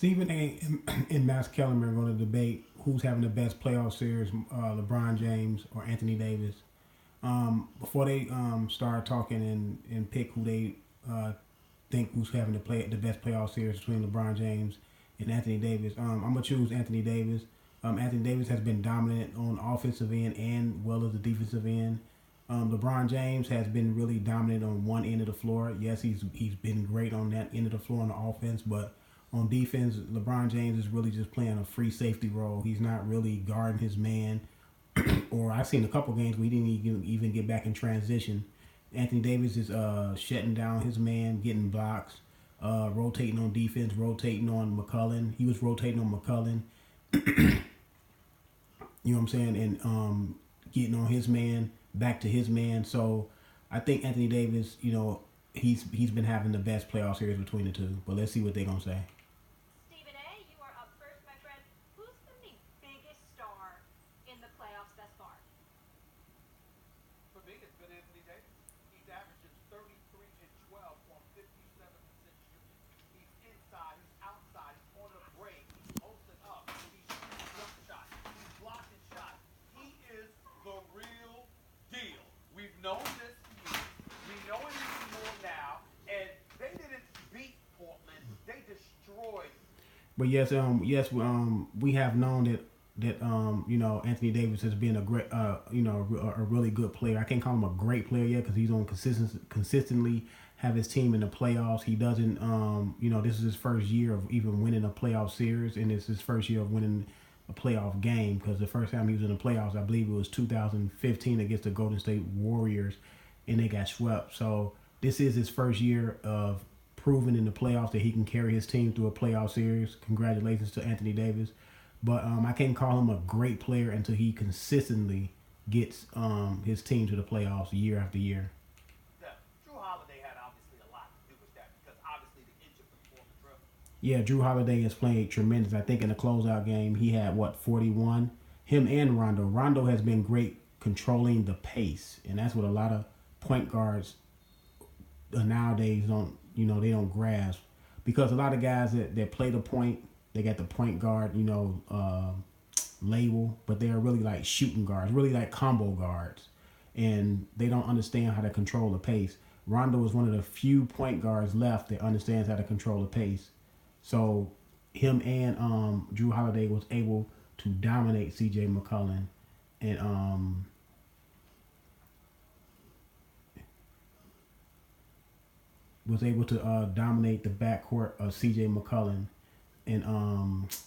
Stephen A. and Max Kellerman are going to debate who's having the best playoff series, LeBron James or Anthony Davis. Before they start talking and pick who they think who's having the best playoff series between LeBron James and Anthony Davis, I'm gonna choose Anthony Davis. Anthony Davis has been dominant on offensive end and well as the defensive end. LeBron James has been really dominant on one end of the floor. Yes, he's been great on that end of the floor on the offense, but on defense, LeBron James is really just playing a free safety role. He's not really guarding his man. Or I've seen a couple games where he didn't even get back in transition. Anthony Davis is shutting down his man, getting blocks, rotating on defense, rotating on McCullough. He was rotating on McCullough. You know what I'm saying? And getting on his man, back to his man. So I think Anthony Davis, he's been having the best playoff series between the two. But let's see what they're gonna say. Stephen A., you are up first, my friend. Who's been the biggest star in the playoffs thus far? For me, it's been Anthony Davis. He's averaging 33 and 12 on 57% shooting. He's inside, he's outside, he's on the break, he's posting up, he's shooting jump shots, he's blocking shots. He is the real deal. We've known this for years. We know it even more now. And they didn't beat Portland. They destroyed. But yes, we have known that Anthony Davis has been a great, a really good player. I can't call him a great player yet because he's on consistently have his team in the playoffs. He doesn't, this is his first year of even winning a playoff series, and it's his first year of winning a playoff game because the first time he was in the playoffs, I believe it was 2015 against the Golden State Warriors, and they got swept. So this is his first year of proving in the playoffs that he can carry his team through a playoff series. Congratulations to Anthony Davis. But I can't call him a great player until he consistently gets his team to the playoffs year after year. Yeah, Drew Holiday had obviously a lot to do with that because obviously the injury before the trip. Yeah, Drew Holiday has played tremendous. I think in the closeout game he had 41. Him and Rondo. Rondo has been great controlling the pace, and that's what a lot of point guards nowadays they don't grasp, because a lot of guys that play the point, they got the point guard label, but they're really like shooting guards, really like combo guards, and they don't understand how to control the pace. Rondo is one of the few point guards left that understands how to control the pace. So him and Drew Holiday was able to dominate C.J. McCollum, and was able to dominate the backcourt of C.J. McCollum and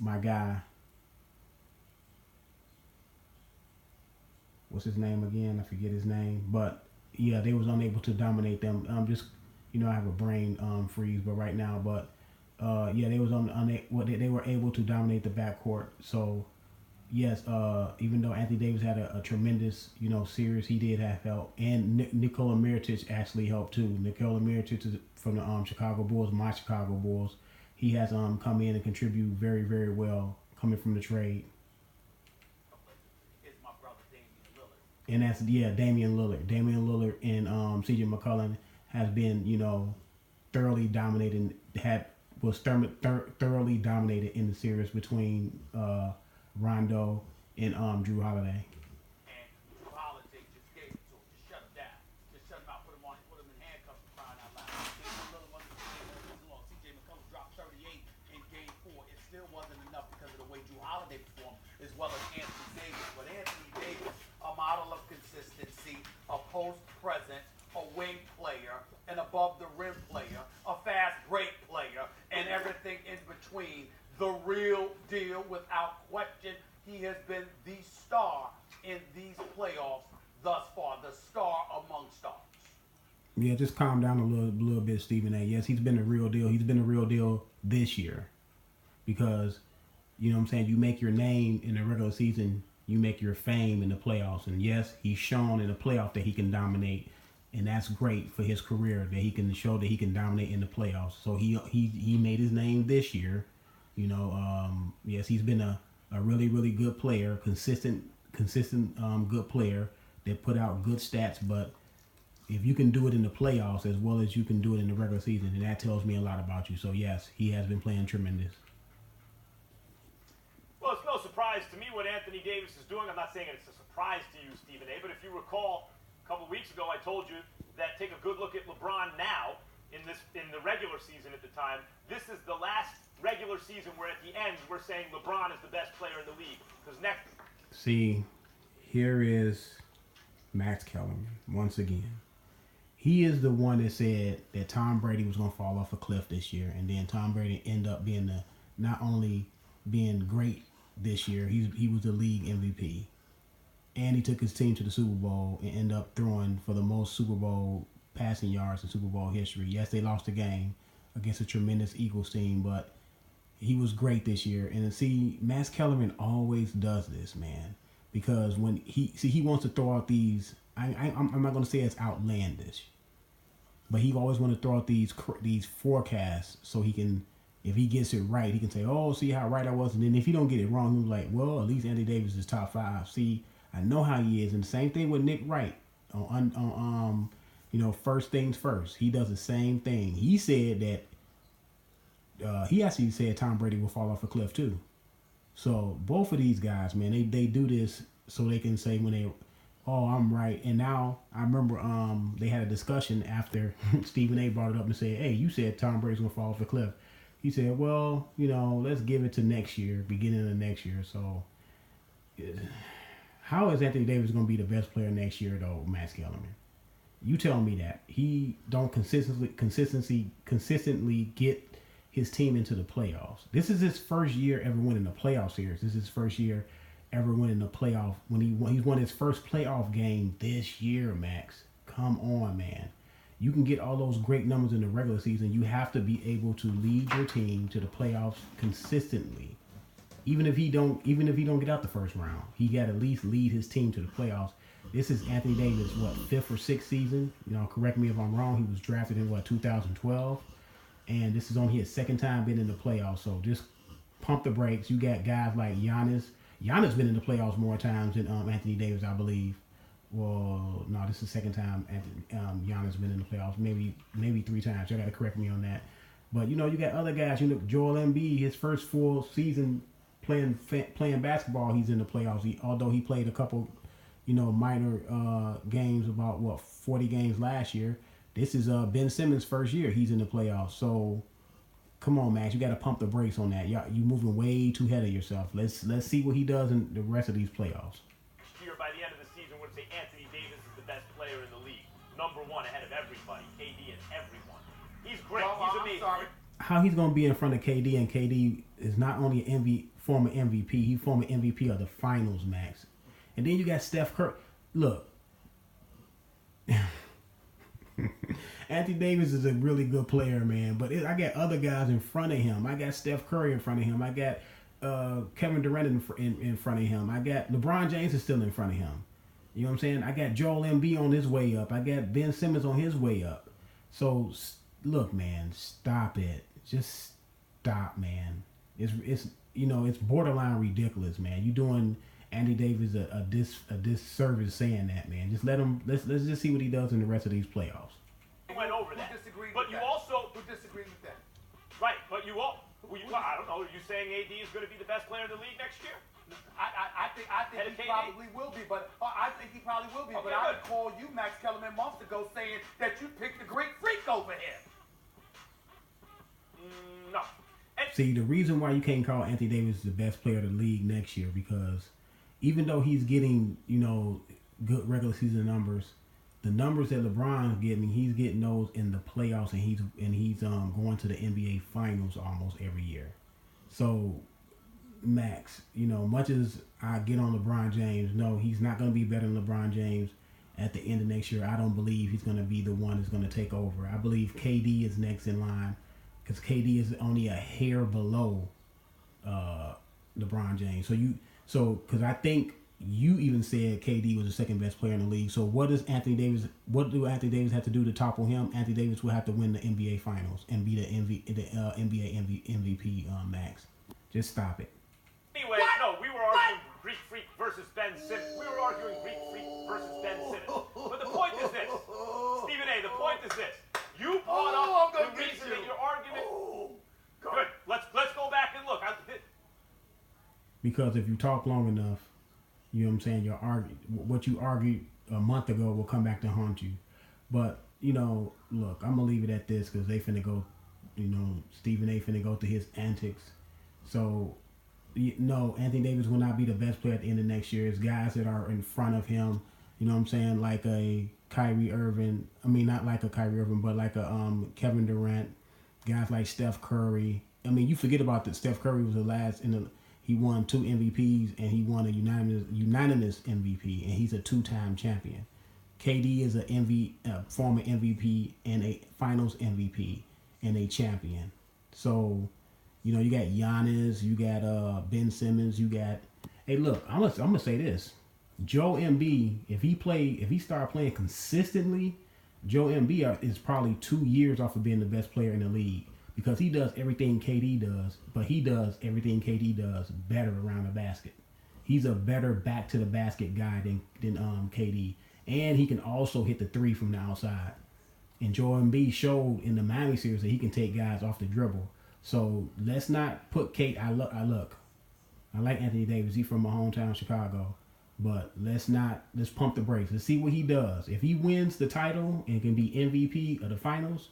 my guy, what's his name again? I forget his name, but yeah, they was unable to dominate them. I have a brain freeze, but right now, but they were able to dominate the backcourt. So yes, even though Anthony Davis had a tremendous, series, he did have help. And Nikola Mirotic actually helped too. Nikola Mirotic is from the Chicago Bulls, my Chicago Bulls. He has come in and contribute very, very well coming from the trade. It's my brother Damian Lillard. And that's, Damian Lillard. Damian Lillard and C.J. McCollum has been, thoroughly dominated, thoroughly dominated in the series between Rondo and Drew Holiday. And Drew Holiday just gave it to him. Just shut him down. Just shut him out. Put him in handcuffs for crying out loud. Damian Lillard wasn't playing all long. C.J. McCollum dropped 38 in Game 4. It still wasn't enough because of the way Drew Holiday performed, as well as Anthony Davis. But Anthony Davis, a model of consistency, a post-present, a wing player, an above-the-rim player, a fast break player, and everything in between. The real deal, without question. He has been the star in these playoffs thus far, the star among stars. Yeah, just calm down a little bit, Stephen A. Yes, he's been the real deal. He's been the real deal this year because, you make your name in the regular season, you make your fame in the playoffs. And yes, he's shown in the playoff that he can dominate, and that's great for his career, that he can show that he can dominate in the playoffs. So he made his name this year. Yes, he's been a really, really good player, consistent good player that put out good stats. But if you can do it in the playoffs as well as you can do it in the regular season, then that tells me a lot about you. So yes, he has been playing tremendous. surprise to me what Anthony Davis is doing. I'm not saying it's a surprise to you, Stephen A., but if you recall, a couple weeks ago I told you that take a good look at LeBron now in the regular season at the time. This is the last regular season where at the end we're saying LeBron is the best player in the league. Because next... See, here is Max Kellerman once again. He is the one that said that Tom Brady was going to fall off a cliff this year, and then Tom Brady ended up being not only being great this year, he was the league MVP. And he took his team to the Super Bowl and ended up throwing for the most Super Bowl passing yards in Super Bowl history. Yes, they lost the game against a tremendous Eagles team, but he was great this year. And see, Max Kellerman always does this, man, because when he wants to throw out these. I'm not going to say it's outlandish, but he always want to throw out these forecasts so he can, if he gets it right, he can say, "Oh, see how right I was." And then if he don't get it wrong, he's like, "Well, at least Anthony Davis is top 5." See, I know how he is, and the same thing with Nick Wright on first things first. He does the same thing. He said that he actually said Tom Brady will fall off a cliff too. So both of these guys, man, they do this so they can say when they, "Oh, I'm right." And now I remember they had a discussion after Stephen A. brought it up and said, "Hey, you said Tom Brady's gonna fall off a cliff." He said, "Well, let's give it to next year, beginning of next year." So how is Anthony Davis gonna be the best player next year though, Max Kellerman? You tell me that. He don't consistently get his team into the playoffs. This is his first year ever winning the playoff series. This is his first year ever winning the playoff. When he's won his first playoff game this year, Max. Come on, man. You can get all those great numbers in the regular season. You have to be able to lead your team to the playoffs consistently. Even if he don't get out the first round, he got to at least lead his team to the playoffs. This is Anthony Davis' 5th or 6th season? Correct me if I'm wrong. He was drafted in 2012, and this is only his second time being in the playoffs. So just pump the brakes. You got guys like Giannis. Giannis been in the playoffs more times than Anthony Davis, I believe. Well, no, this is the second time Giannis been in the playoffs. Maybe 3 times. Y'all got to correct me on that. But you got other guys. Joel Embiid, his first full season playing basketball, he's in the playoffs. Although he played a couple, minor games, about 40 games last year. This is Ben Simmons' first year. He's in the playoffs. So come on, Max, you got to pump the brakes on that. You moving way too ahead of yourself. Let's see what he does in the rest of these playoffs. Year by the end of the season, we're going to say Anthony Davis is the best player in the league, number 1 ahead of everybody, KD and everyone. He's great. He's amazing. I'm sorry. How he's going to be in front of KD, and KD is not only former MVP, he's former MVP of the finals, Max. And then you got Steph Curry. Look, Anthony Davis is a really good player, man. But I got other guys in front of him. I got Steph Curry in front of him. I got Kevin Durant in front of him. I got LeBron James is still in front of him. You know what I'm saying? I got Joel Embiid on his way up. I got Ben Simmons on his way up. So look, man, stop it. Just stop, man. It's borderline ridiculous, man. You doing Anthony Davis a disservice saying that, man. Just let him. Let's just see what he does in the rest of these playoffs. You went over that. Who disagreed but with you that? also Who disagreed with that? right. But you all. I don't know. Are you saying AD is going to be the best player in the league next year? I think he KD? probably will be, but I think he probably will be. Okay, but I good. would call you, Max Kellerman, months ago, saying that you picked the Greek freak over him. No. See, the reason why you can't call Anthony Davis the best player of the league next year, because even though he's getting, good regular season numbers, the numbers that LeBron's getting, he's getting those in the playoffs, and he's going to the NBA Finals almost every year. So, Max, much as I get on LeBron James, no, he's not going to be better than LeBron James at the end of next year. I don't believe he's going to be the one that's going to take over. I believe KD is next in line, because KD is only a hair below LeBron James. Because I think you even said KD was the second best player in the league. So what do Anthony Davis have to do to topple him? Anthony Davis will have to win the NBA Finals and be the NBA MVP, Max. Just stop it. Anyway, no, we were arguing Greek Freak versus Ben Simmons. We were arguing Greek Freak versus Ben Simmons. But the point is this. Stephen A., the point is this. You brought up the reason that your argument... Good. Let's go back and look. because if you talk long enough, you know what I'm saying, what you argued a month ago will come back to haunt you. But, you know, look, I'm going to leave it at this because they finna go, you know, Stephen A. finna go to his antics. So, no, Anthony Davis will not be the best player at the end of next year. It's guys that are in front of him, you know what I'm saying, like a Kyrie Irving. I mean, not like a Kyrie Irving, but like a Kevin Durant, guys like Steph Curry. I mean, you forget about that Steph Curry was the last he won 2 MVPs and he won a unanimous MVP, and he's a 2-time champion. KD is a former MVP and a Finals MVP and a champion. So, you know, you got Giannis, you got Ben Simmons, you got. Hey, look, I'm gonna say this: Joe Embiid, if he start playing consistently, Joe Embiid is probably 2 years off of being the best player in the league because he does everything KD does, but he does everything KD does better around the basket. He's a better back to the basket guy than KD, and he can also hit the 3 from the outside. And Joel Embiid showed in the Miami series that he can take guys off the dribble. So let's not put Kate. I like Anthony Davis. He's from my hometown, Chicago. But let's pump the brakes. Let's see what he does. If he wins the title and can be MVP of the finals,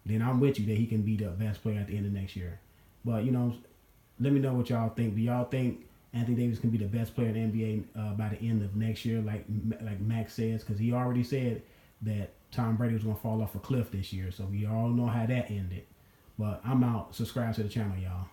then I'm with you that he can be the best player at the end of next year. But, you know, let me know what y'all think. Do y'all think Anthony Davis can be the best player in the NBA by the end of next year, like Max says? Because he already said that Tom Brady was going to fall off a cliff this year. So we all know how that ended. But I'm out. Subscribe to the channel, y'all.